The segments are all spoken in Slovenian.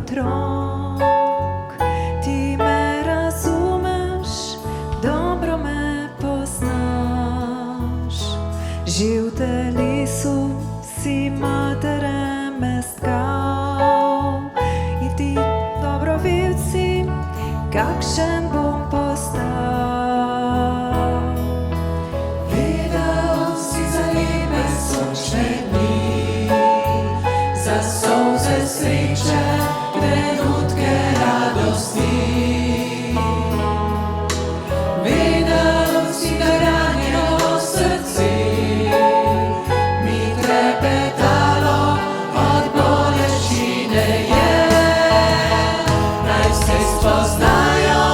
otrok, ti me razumeš, dobro me poznaš. Živ v telesu si matere me stkal in ti dobro videl si, kakšen bom postal. Vedel si za lepe sončne dni, za solze sreče, trenutke radosti. Vedel si, da ranjeno srce mi trepetalo od bolečine je. Naj vse spoznajo,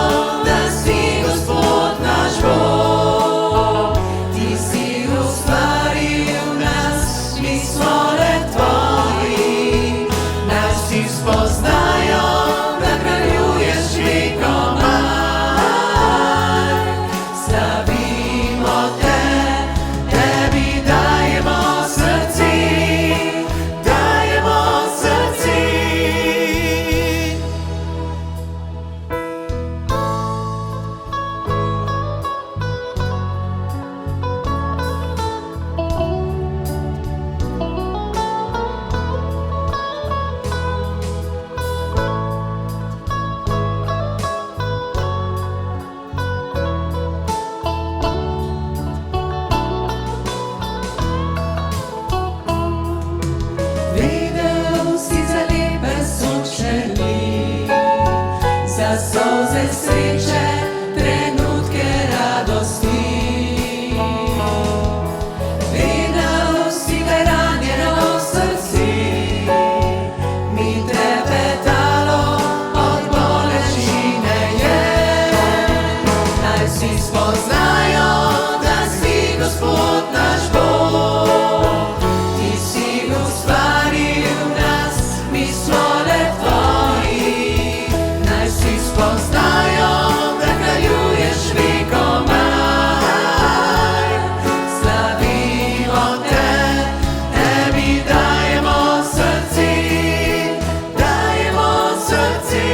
da si Gospod naš Bog. Ti si ustvaril nas, mi smo le tvoji. Naj vsi spoznajo, da kraljuješ vekomaj. Slavimo te, tebi dajemo srce, dajemo srce. Vedel si za lepe sončne dni, za solze sreče, trenutke radosti. Vedel si, da ranjeno srce mi trepetalo od bolečine je. Naj vsi spoznajo, da si Gospod naš Bog. Ti si ustvaril nas, mi smo le tvoji. Naj vsi spoznajo, da kraljuješ vekomaj. Slavimo te, tebi dajemo srce, dajemo srce.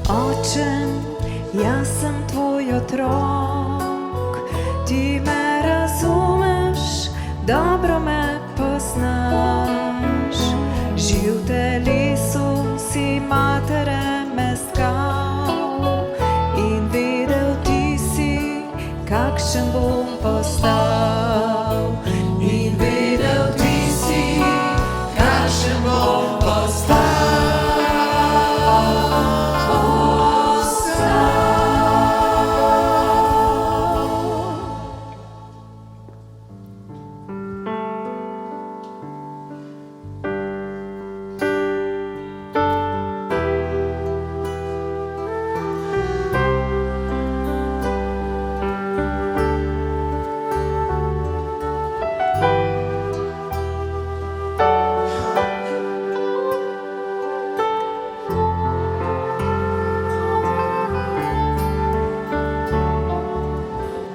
Oče, jaz sem tvoj otrok, ti me razumeš, dobro me poznaš. Živ v telesu si matere me stkal in vedel ti si, kakšen bom postal. In vedel ti si, kakšen bom postal.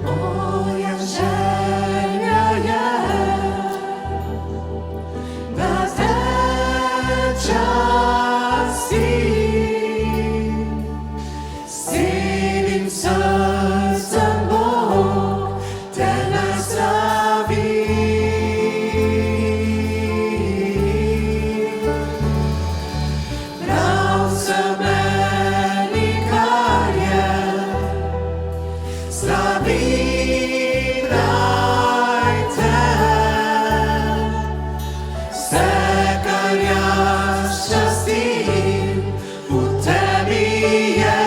Moja želja je, da te častim, s celim srcem Bog te naj slavi. Prav se meni, kar je, slavirajte. Vse, kar jaz častim, v tebi je.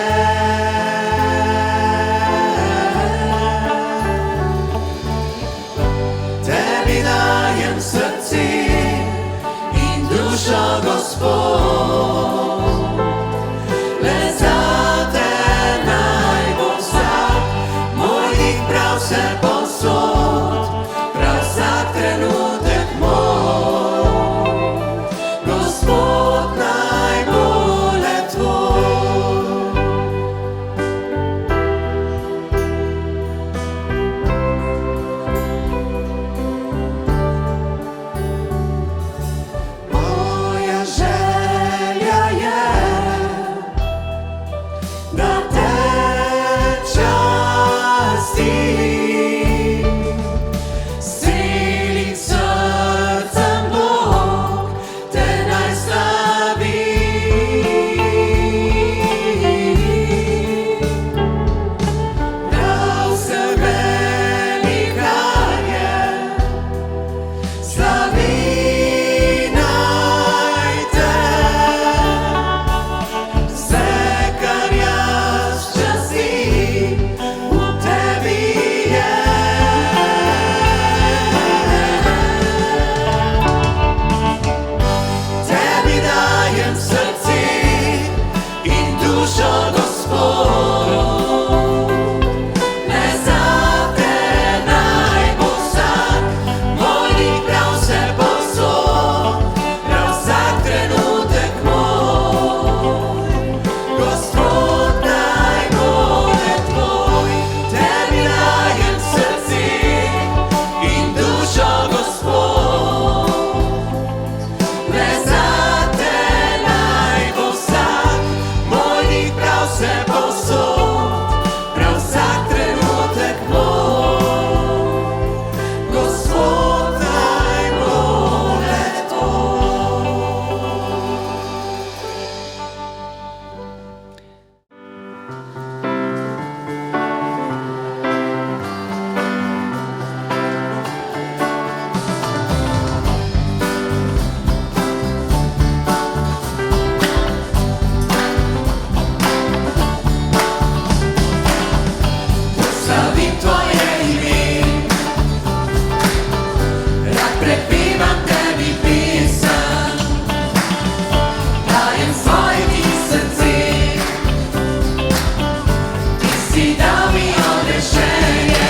si dał mi odrešenje.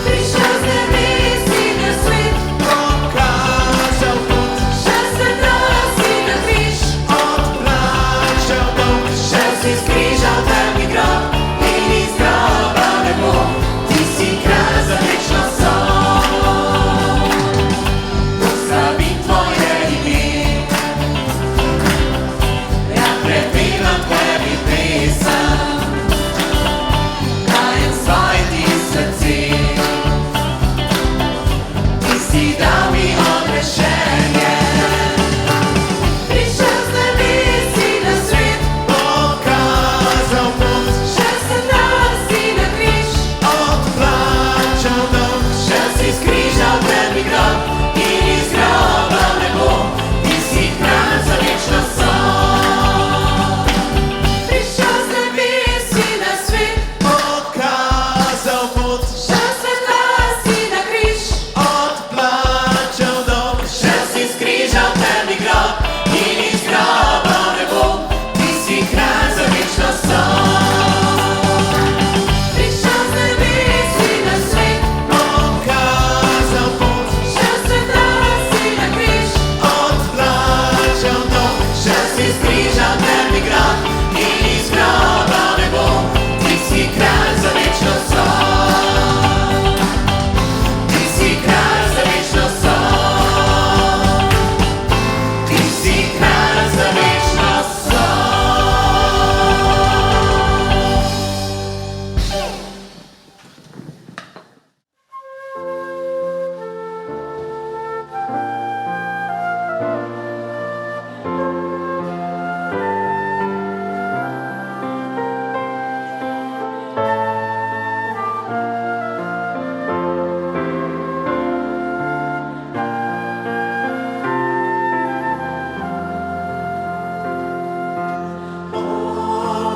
Prišel z nebesi na svet, Pokazał put, že sveta si na križ, odplaćał dług, že si skrižal temni grob in iz groba nebo. Ty si kralj za vječno sol. Slavim tvoje ime, ja prepevam tebi pesem, dajem svoje ti srce. Ti si dal mi odrešenje, Prišel z nebesi na svet, pokazał put, že sveta si na križ, odplaćał dług, že si skrižal temni grob in iz groba nebo. Ty si kralj za vječno sol. Prišel z nebesi na svet, Pokazał put, že sveta si na križ, odplaćał dług, že si skrižal temni grob in iz groba nebo. Ty si kralj za vječno sol. Prišel z nebesi na svet, Pokazał put, že sveta si na križ, odplaćał dług, že si skrižal temni grob in iz groba nebo. Ty si kralj za vječno sol. Ty si kralj za vječno sol. Ty si kralj za vječno sol.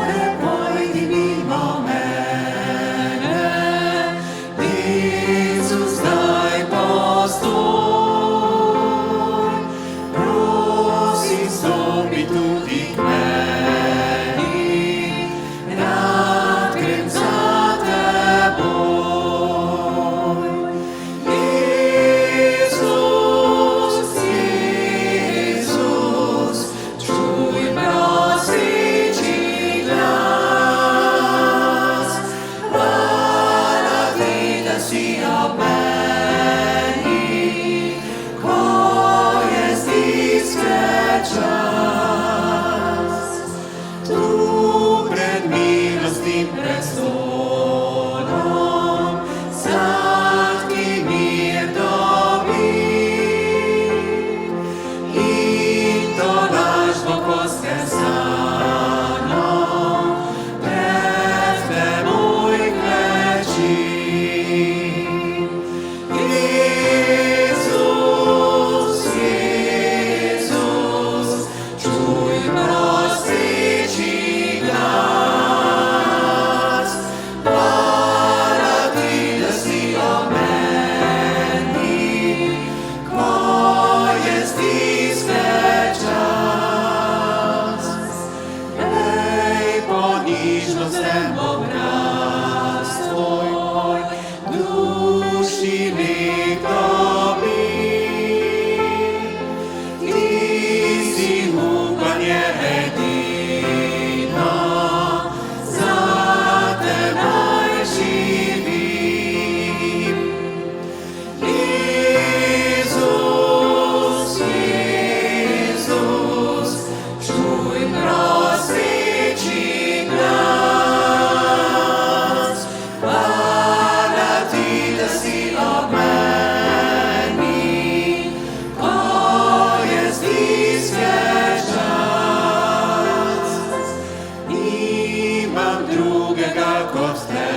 Ne pojdi mimo mene, Isus daj postoj. Prosim stopi tudi k meni, rad grem za teboj. Jezus, Jezus, čuj proseči glas. Hvala ti, da si ob meni, ko je stiske čas. Tu pred milostnim prestolom sladki mir dobim in to lažno skrcano pred teboj klečim. Jezus, Jezus, čuj proseči glas. Hvala ti, da si ob meni, ko je stiske čas. Lej ponižnostem obraz tvoj, duši nek dobim. Ti si upanje edino, za teboj živim. Jezus, Jezus, čuj proseči glas. Hvala ti, da si ob meni, ko je stiske čas. Nimam drugega kot tebe.